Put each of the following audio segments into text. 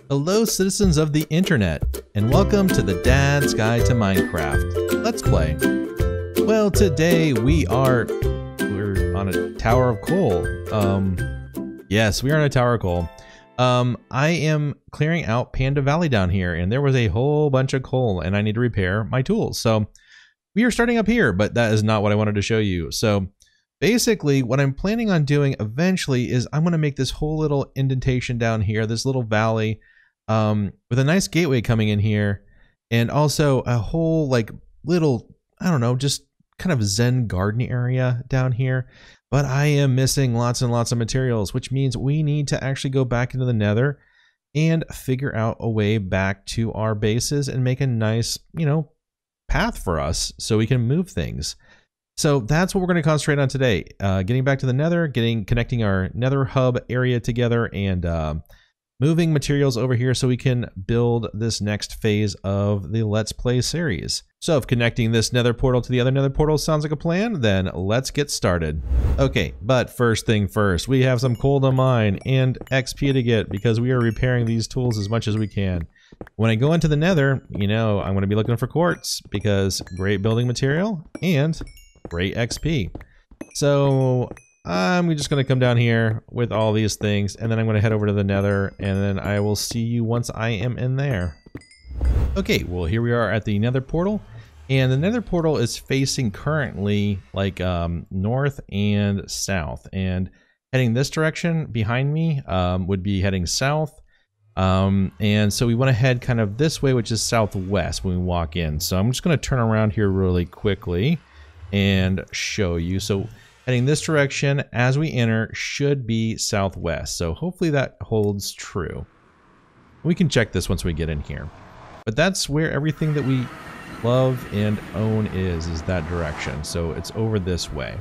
Hello citizens of the internet, and welcome to the Dad's Guide to Minecraft. Let's play. Well, today we're on a tower of coal. Yes, we are on a tower of coal. I am clearing out Panda Valley down here, and there was a whole bunch of coal, and I need to repair my tools. So we are starting up here, but that is not what I wanted to show you. So basically, what I'm planning on doing eventually is I'm going to make this whole little indentation down here, this little valley, with a nice gateway coming in here, and also a whole like little, I don't know, just kind of Zen garden area down here. But I am missing lots and lots of materials, which means we need to actually go back into the Nether and figure out a way back to our bases and make a nice, path for us so we can move things. So that's what we're going to concentrate on today. Getting back to the Nether, connecting our Nether hub area together, and moving materials over here so we can build this next phase of the Let's Play series. So if connecting this Nether portal to the other Nether portal sounds like a plan, then let's get started. Okay, but first thing first, we have some coal to mine and XP to get because we are repairing these tools as much as we can. When I go into the Nether, I'm going to be looking for quartz because great building material and great XP. So I'm just going to come down here with all these things, and then I'm going to head over to the Nether, and then I will see you once I am in there. Okay, well here we are at the Nether portal, and the Nether portal is facing currently like north and south, and heading this direction behind me would be heading south. And so we want to head kind of this way, which is southwest when we walk in. So I'm just going to turn around here really quickly and show you. So heading this direction as we enter should be southwest. So hopefully that holds true. We can check this once we get in here. But that's where everything that we love and own is that direction. So it's over this way.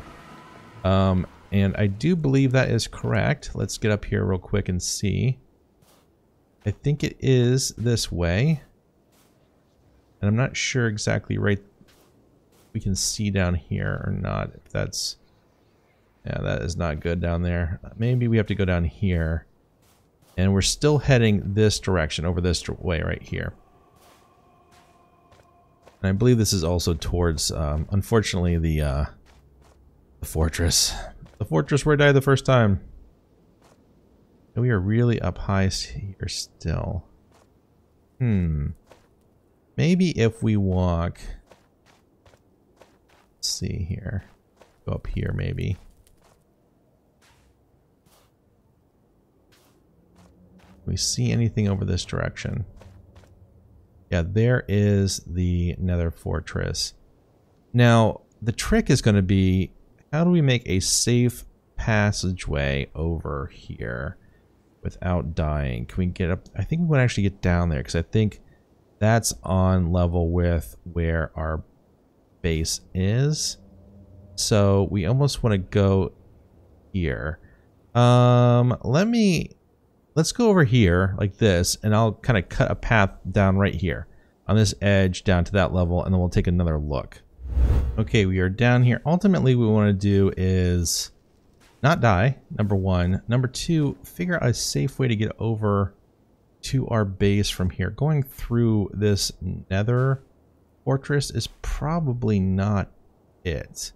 And I do believe that is correct. Let's get up here real quick and see. I think it is this way. And I'm not sure exactly right we can see down here or not. If that's, yeah, that is not good down there. Maybe we have to go down here. And we're still heading this direction, over this way right here. And I believe this is also towards, unfortunately, the fortress. The fortress where I died the first time. And we are really up high here still. Maybe if we walk... Let's see here. Go up here maybe. We see anything over this direction? Yeah, there is the Nether fortress. Now, the trick is going to be, how do we make a safe passageway over here without dying? Can we get up? I think we want to actually get down there because I think that's on level with where our base is. So we almost want to go here. Let's go over here like this, and I'll kind of cut a path down right here on this edge down to that level, and then we'll take another look. Okay, we are down here. Ultimately, what we want to do is not die, number one. Number two, figure out a safe way to get over to our base from here. Going through this Nether fortress is probably not it.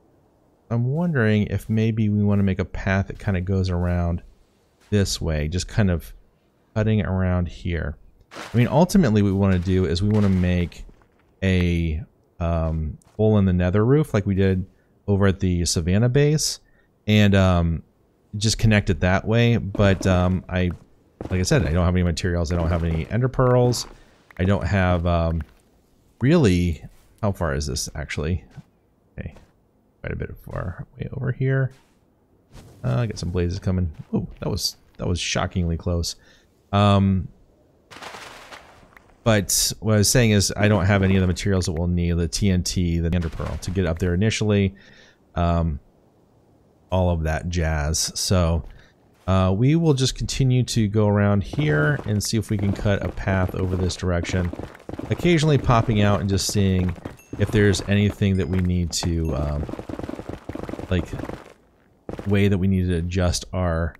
I'm wondering if maybe we want to make a path that kind of goes around this way, just kind of cutting around here. I mean, ultimately what we want to do is we want to make a hole in the Nether roof like we did over at the Savannah base, and just connect it that way. But like I said, I don't have any materials. I don't have any ender pearls. I don't have really, how far is this actually? Okay, quite a bit far way over here. I got some blazes coming. Oh, that was shockingly close. But what I was saying is I don't have any of the materials that we'll need, the TNT, the ender pearl, to get up there initially. All of that jazz. So we will just continue to go around here and see if we can cut a path over this direction, occasionally popping out and just seeing if there's anything that we need to like way that we need to adjust our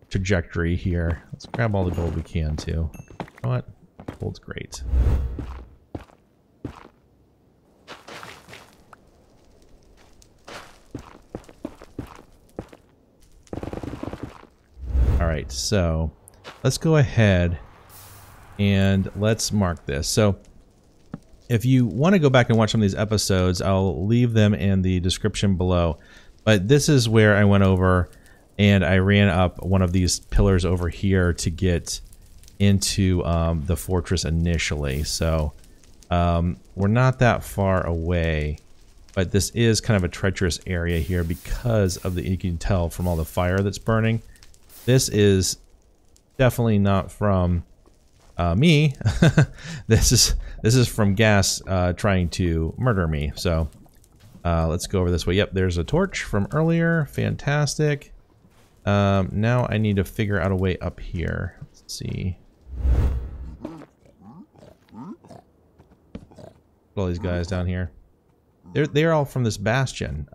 trajectory here. Let's grab all the gold we can too. know what? Gold's great. Alright, so let's go ahead and let's mark this. So if you want to go back and watch some of these episodes, I'll leave them in the description below. But this is where I went over and I ran up one of these pillars over here to get into the fortress initially. So we're not that far away, but this is kind of a treacherous area here because of the, you can tell from all the fire that's burning. This is definitely not from me. This is from gas trying to murder me. So let's go over this way. Yep, there's a torch from earlier. Fantastic. Now I need to figure out a way up here. Let's see. All these guys down here. They're all from this bastion.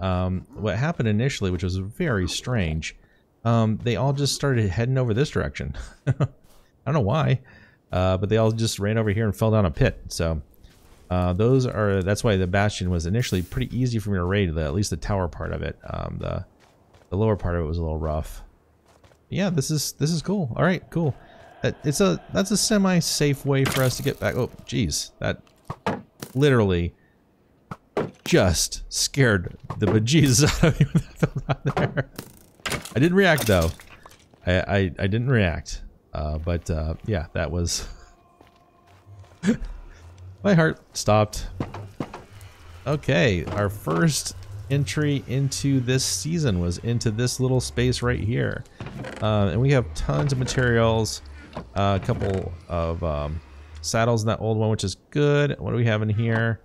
What happened initially, which was very strange, they all just started heading over this direction. I don't know why, but they all just ran over here and fell down a pit. So that's why the bastion was initially pretty easy for me to raid, at least the tower part of it. The lower part of it was a little rough. Yeah, this is cool. All right, cool. That's a semi-safe way for us to get back. Oh, geez, that literally just scared the bejesus out of me when that fell down there. I didn't react though. I didn't react. But yeah, that was my heart stopped. Okay, our first entry into this season was into this little space right here, and we have tons of materials, a couple of saddles in that old one, which is good. What do we have in here?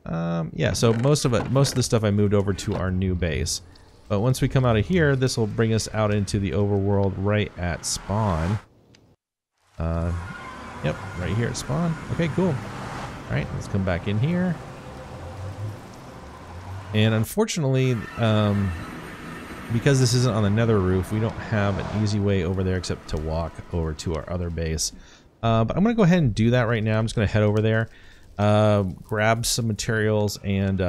Yeah, so most of the stuff I moved over to our new base. But once we come out of here, this will bring us out into the overworld right at spawn. Yep, right here at spawn. Okay, cool. All right, let's come back in here. And unfortunately, because this isn't on the nether roof, we don't have an easy way over there except to walk over to our other base. But I'm going to go ahead and do that right now. I'm just going to head over there, grab some materials, and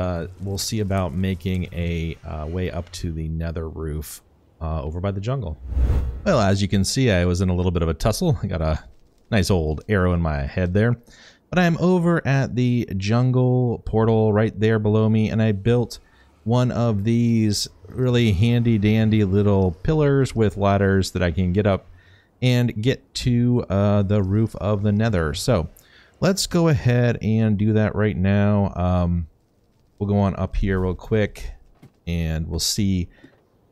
we'll see about making a way up to the nether roof over by the jungle. Well, as you can see, I was in a little bit of a tussle. I got a nice old arrow in my head there. But I'm over at the jungle portal right there below me, and I built one of these really handy dandy little pillars with ladders that I can get up and get to the roof of the nether. So let's go ahead and do that right now. We'll go on up here real quick and we'll see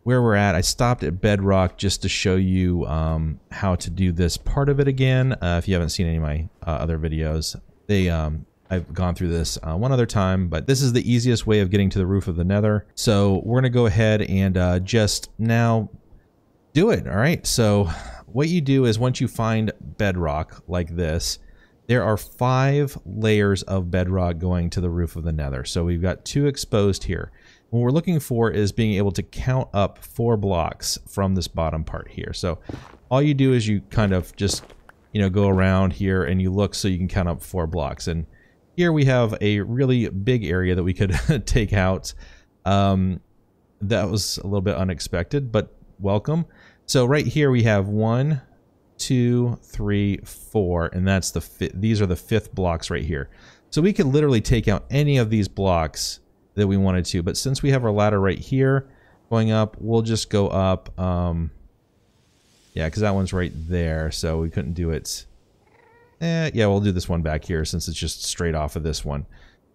where we're at. I stopped at bedrock just to show you how to do this part of it again. If you haven't seen any of my other videos, I've gone through this one other time, but this is the easiest way of getting to the roof of the nether. So we're gonna go ahead and just now do it. All right, so what you do is once you find bedrock like this, there are 5 layers of bedrock going to the roof of the nether. So we've got 2 exposed here. What we're looking for is being able to count up 4 blocks from this bottom part here. So all you do is you kind of just, you know, go around here and you look so you can count up 4 blocks. And here we have a really big area that we could take out. That was a little bit unexpected, but welcome. So right here we have 1, 2, 3, 4, and that's these are the 5th blocks right here. So we could literally take out any of these blocks that we wanted to, but since we have our ladder right here going up, we'll just go up. Yeah, because that one's right there, so we couldn't do it. Yeah, we'll do this one back here since it's just straight off of this one.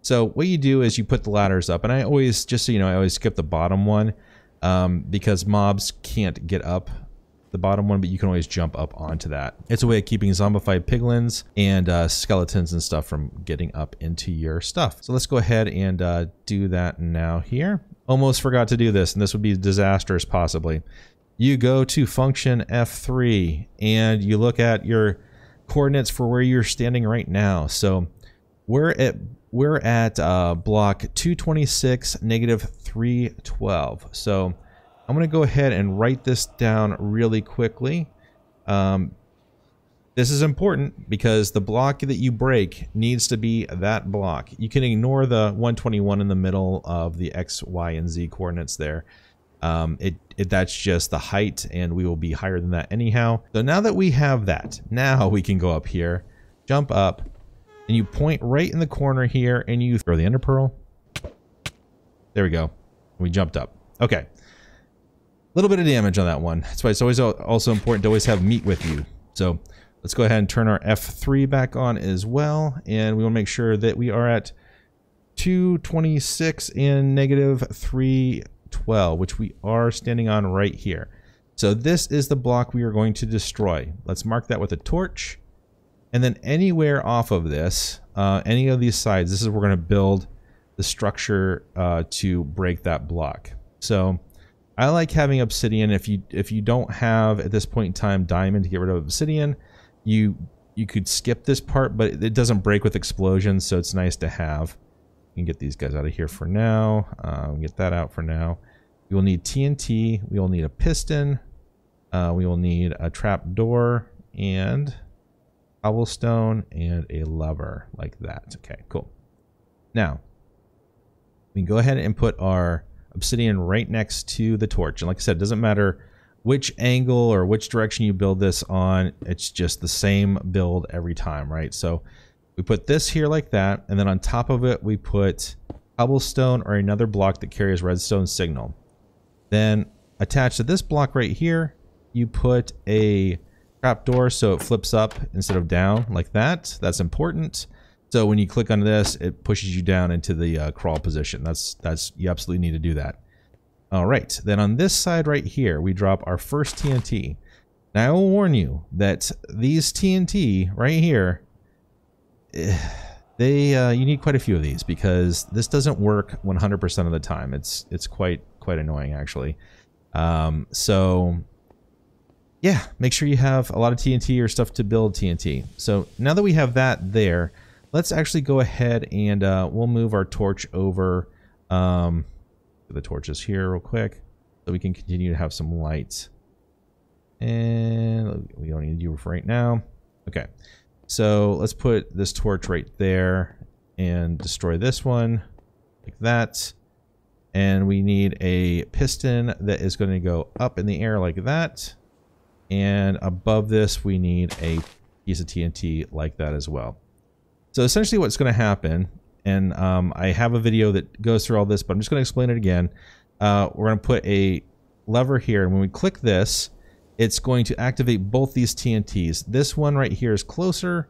So what you do is you put the ladders up, and I always, just so you know, I always skip the bottom one because mobs can't get up the bottom one, but you can always jump up onto that. It's a way of keeping zombified piglins and skeletons and stuff from getting up into your stuff. So let's go ahead and do that now here. Almost forgot to do this, and this would be disastrous possibly. You go to function F3 and you look at your coordinates for where you're standing right now. So we're at block 226, negative 312. So I'm going to go ahead and write this down really quickly. This This is important because the block that you break needs to be that block. You can ignore the 121 in the middle of the X, Y, and Z coordinates there. That's just the height, and we will be higher than that anyhow. So now that we have that, now we can go up here, jump up, and you point right in the corner here, and you throw the ender pearl. There we go. We jumped up. Okay. A little bit of damage on that one. That's why it's always also important to always have meat with you. So let's go ahead and turn our F3 back on as well, and we want to make sure that we are at 226 and negative 312, which we are standing on right here. So this is the block we are going to destroy. Let's mark that with a torch, and then anywhere off of this, any of these sides, this is where we're going to build the structure to break that block. So I like having obsidian. If you don't have at this point in time diamond to get rid of obsidian, you could skip this part, but it doesn't break with explosions, so it's nice to have. You can get these guys out of here for now. Get that out for now. We will need TNT. We will need a piston. We will need a trap door and cobblestone and a lever like that. Okay, cool. Now we can go ahead and put our obsidian right next to the torch. And like I said, it doesn't matter which angle or which direction you build this on. It's just the same build every time, right? So we put this here like that, and then on top of it we put cobblestone or another block that carries redstone signal. Then attached to this block right here, you put a trapdoor so it flips up instead of down like that. That's important. So when you click on this, it pushes you down into the crawl position. That's you absolutely need to do that. All right, then on this side right here, we drop our first TNT. Now I will warn you that these TNT right here, you need quite a few of these because this doesn't work 100% of the time. It's quite annoying actually. So yeah, make sure you have a lot of TNT or stuff to build TNT. So now that we have that there, let's actually go ahead and we'll move our torch over. The torches here real quick so we can continue to have some light. And we don't need you for right now. Okay, so let's put this torch right there and destroy this one like that. And we need a piston that is going to go up in the air like that. And above this, we need a piece of TNT like that as well. So essentially what's going to happen, and I have a video that goes through all this, but I'm just going to explain it again. We're going to put a lever here, and when we click this, it's going to activate both these TNTs. This one right here is closer,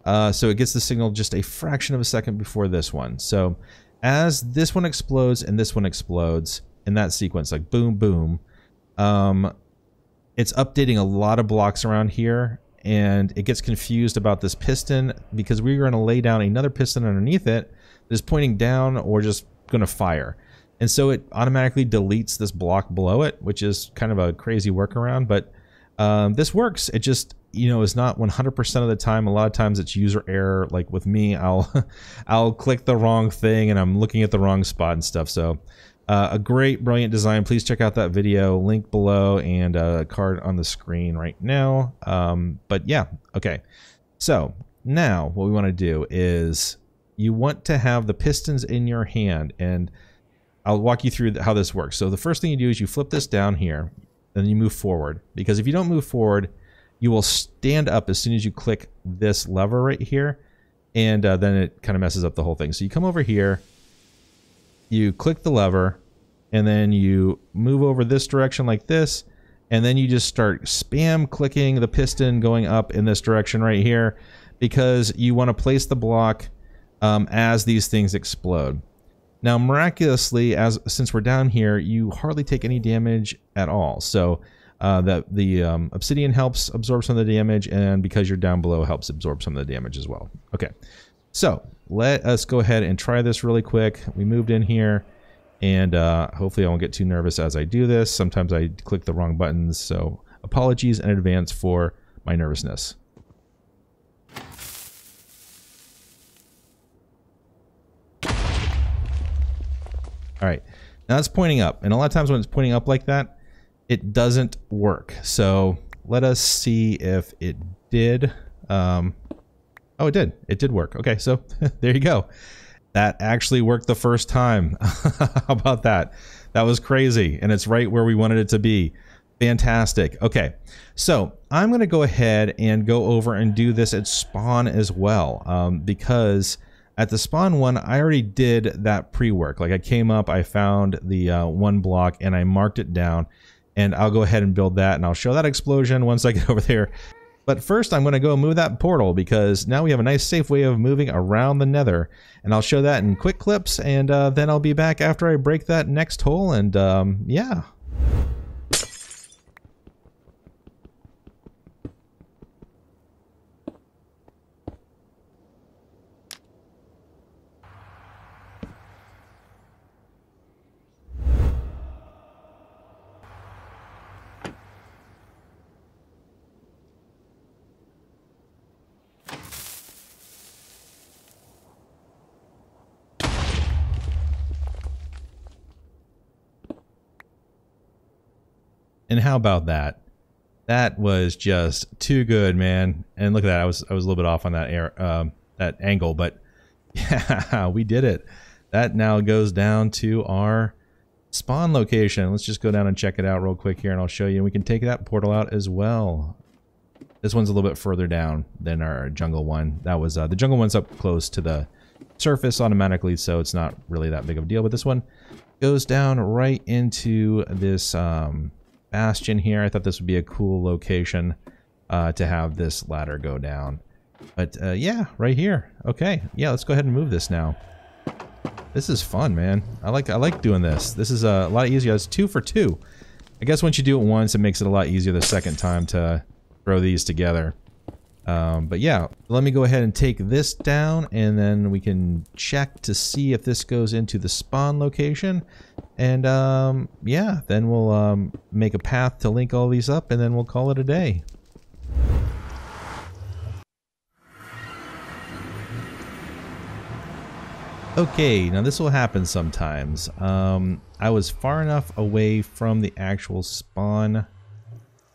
so it gets the signal just a fraction of a second before this one. So as this one explodes and this one explodes in that sequence, like boom, boom, it's updating a lot of blocks around here, and it gets confused about this piston because we're going to lay down another piston underneath it that is pointing down or just going to fire. And so it automatically deletes this block below it, which is kind of a crazy workaround, but this works. It just, you know, is not 100% of the time. A lot of times it's user error. Like with me, I'll click the wrong thing and I'm looking at the wrong spot and stuff. So a great, brilliant design. Please check out that video, link below, and a card on the screen right now. But yeah, okay. So now what we want to do is you want to have the pistons in your hand, and I'll walk you through how this works. So the first thing you do is you flip this down here, and you move forward. Because if you don't move forward, you will stand up as soon as you click this lever right here, and then it kind of messes up the whole thing. So you come over here, you click the lever, and then you move over this direction like this, and then you just start spam clicking the piston going up in this direction right here, because you want to place the block as these things explode. Now miraculously, since we're down here, you hardly take any damage at all. So the obsidian helps absorb some of the damage, and because you're down below, helps absorb some of the damage as well. Okay, so let us go ahead and try this really quick. We moved in here, and hopefully I won't get too nervous as I do this. Sometimes I click the wrong buttons, so apologies in advance for my nervousness. All right, now it's pointing up, and a lot of times when it's pointing up like that, it doesn't work. So let us see if it did. Oh, it did. It did work. Okay, so there you go. That actually worked the first time. How about that? That was crazy, and it's right where we wanted it to be. Fantastic. Okay, so I'm going to go ahead and go over and do this at spawn as well, because at the spawn one, I already did that pre-work. Like I came up, I found the one block, and I marked it down, and I'll go ahead and build that, and I'll show that explosion once I get over there. But first, I'm going to go move that portal, because now we have a nice safe way of moving around the Nether, and I'll show that in quick clips, and then I'll be back after I break that next hole, and yeah. And how about that? That was just too good, man. And look at that. I was a little bit off on that that angle, but yeah, we did it. That now goes down to our spawn location. Let's just go down and check it out real quick here, and I'll show you. And we can take that portal out as well. This one's a little bit further down than our jungle one. That was the jungle one's up close to the surface automatically, so it's not really that big of a deal. But this one goes down right into this bastion here. I thought this would be a cool location to have this ladder go down. But yeah, right here. Okay, yeah, let's go ahead and move this now. This is fun, man. I like doing this. This is a lot easier. It's 2 for 2. I guess once you do it once, it makes it a lot easier the second time to throw these together. But yeah, let me go ahead and take this down, and then we can check to see if this goes into the spawn location. And yeah, then we'll make a path to link all these up, and then we'll call it a day. Okay, now this will happen sometimes. I was far enough away from the actual spawn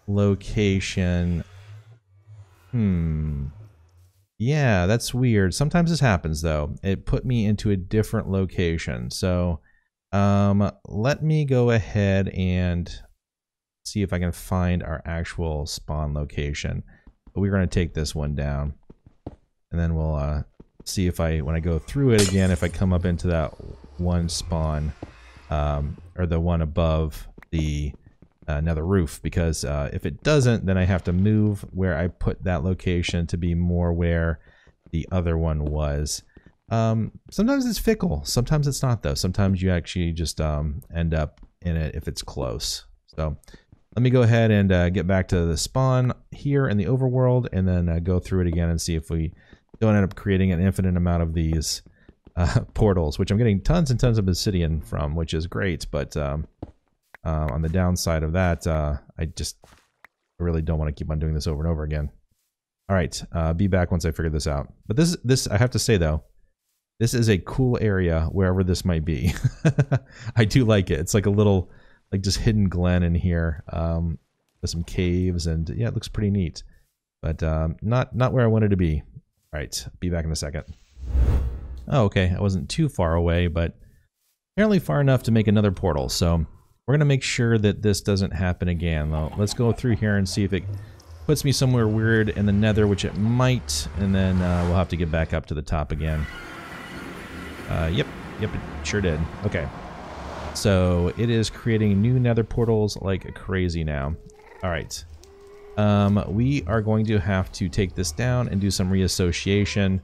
location. Yeah, that's weird. Sometimes this happens though. It put me into a different location. So let me go ahead and see if I can find our actual spawn location. But we're going to take this one down, and then we'll see if when I go through it again, if I come up into that one spawn, or the one above the nether roof, because if it doesn't, then I have to move where I put that location to be more where the other one was. Sometimes it's fickle, sometimes it's not though. Sometimes you actually just end up in it if it's close. So let me go ahead and get back to the spawn here in the overworld, and then go through it again and see if we don't end up creating an infinite amount of these portals, which I'm getting tons and tons of obsidian from, which is great. But on the downside of that, I really don't want to keep on doing this over and over again. All right, be back once I figure this out. But this I have to say though, this is a cool area wherever this might be. I do like it. It's like a little, like just hidden glen in here, with some caves, and yeah, it looks pretty neat. But not where I wanted to be. All right, be back in a second. Oh, okay, I wasn't too far away, but apparently far enough to make another portal. So we're gonna make sure that this doesn't happen again. Though, let's go through here and see if it puts me somewhere weird in the Nether, which it might, and then we'll have to get back up to the top again. Yep, it sure did. Okay, so it is creating new Nether portals like crazy now. All right. We are going to have to take this down and do some reassociation.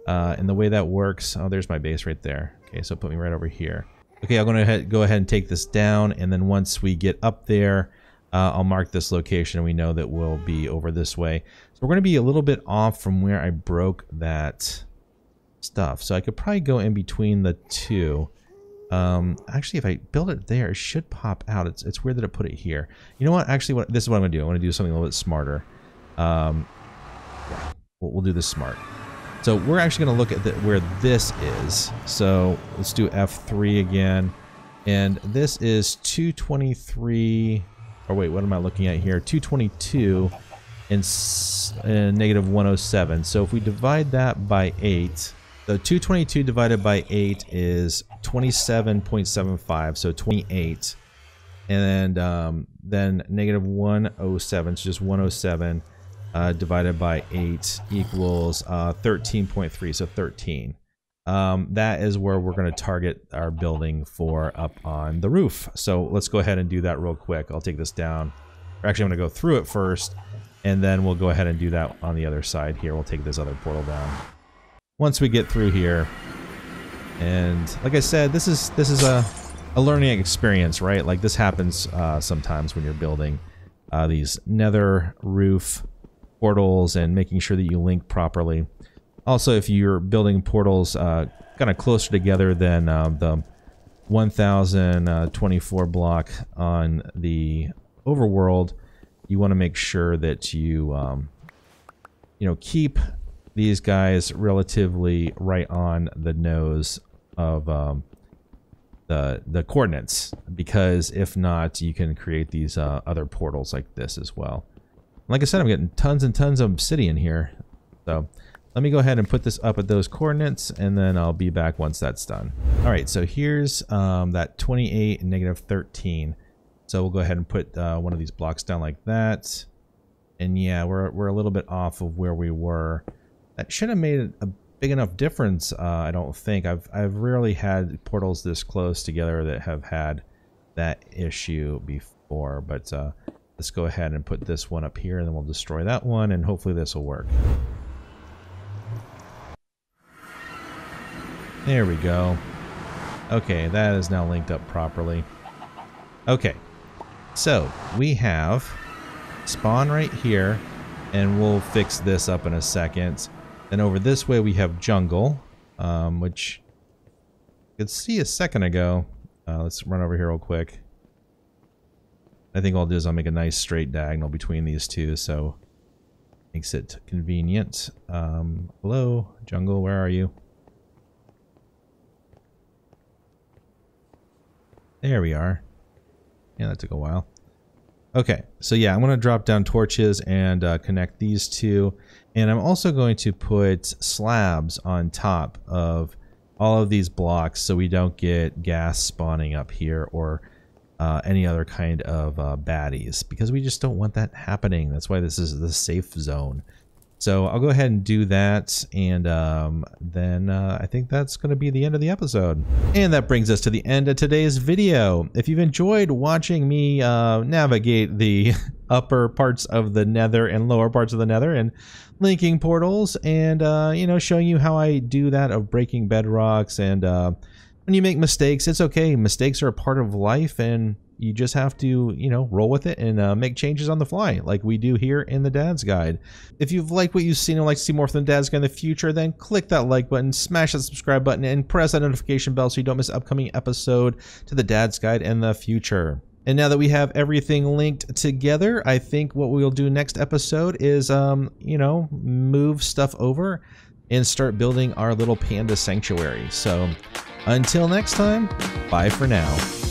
And the way that works, oh, there's my base right there. Okay, so put me right over here. Okay, I'm going to go ahead and take this down, and then once we get up there, I'll mark this location, and we know that we'll be over this way. So we're going to be a little bit off from where I broke that stuff. So I could probably go in between the two. Actually, if I build it there, it should pop out. It's weird that I put it here. You know what? Actually, this is what I'm gonna do. I want to do something a little bit smarter. Yeah, we'll do this smart. So we're actually gonna look at where this is. So let's do F3 again, and this is 223. Or wait, what am I looking at here? 222 and negative 107. So if we divide that by 8, so 222 divided by 8 is 27.75, so 28. And then negative 107, so just 107 divided by 8 equals 13.3, so 13. That is where we're going to target our building for up on the roof. So let's go ahead and do that real quick. I'll take this down. Or actually, I'm going to go through it first, and then we'll go ahead and do that on the other side here. We'll take this other portal down. Once we get through here, and like I said, this is a learning experience, right? Like this happens sometimes when you're building these nether roof portals and making sure that you link properly. Also, if you're building portals kind of closer together than the 1024 block on the overworld, you want to make sure that you you know, keep these guys relatively right on the nose of the coordinates, because if not, you can create these other portals like this as well. Like I said, I'm getting tons and tons of obsidian here, so let me go ahead and put this up at those coordinates, and then I'll be back once that's done. All right, so here's that 28 and negative 13. So we'll go ahead and put one of these blocks down like that. And yeah, we're a little bit off of where we were. That should have made a big enough difference, I don't think. I've rarely had portals this close together that have had that issue before. But let's go ahead and put this one up here, and then we'll destroy that one, and hopefully this will work. There we go. Okay, that is now linked up properly. Okay, so we have spawn right here, and we'll fix this up in a second. Then over this way we have jungle, which you could see a second ago. Let's run over here real quick. I think what I'll do is I'll make a nice straight diagonal between these two, so makes it convenient. Hello, jungle, where are you? There we are. Yeah, that took a while. Okay, so yeah, I'm going to drop down torches and connect these two. And I'm also going to put slabs on top of all of these blocks so we don't get gas spawning up here or any other kind of baddies, because we just don't want that happening. That's why this is the safe zone. So I'll go ahead and do that, and then I think that's going to be the end of the episode. And that brings us to the end of today's video. If you've enjoyed watching me navigate the upper parts of the nether and lower parts of the nether and linking portals and, you know, showing you how I do that of breaking bedrocks, and when you make mistakes, it's okay. Mistakes are a part of life, and you just have to, you know, roll with it and make changes on the fly like we do here in the Dad's Guide. If you've liked what you've seen and like to see more from the Dad's Guide in the future, then click that like button, smash that subscribe button, and press that notification bell so you don't miss an upcoming episode to the Dad's Guide in the future. And now that we have everything linked together, I think what we'll do next episode is, you know, move stuff over and start building our little panda sanctuary. So until next time, bye for now.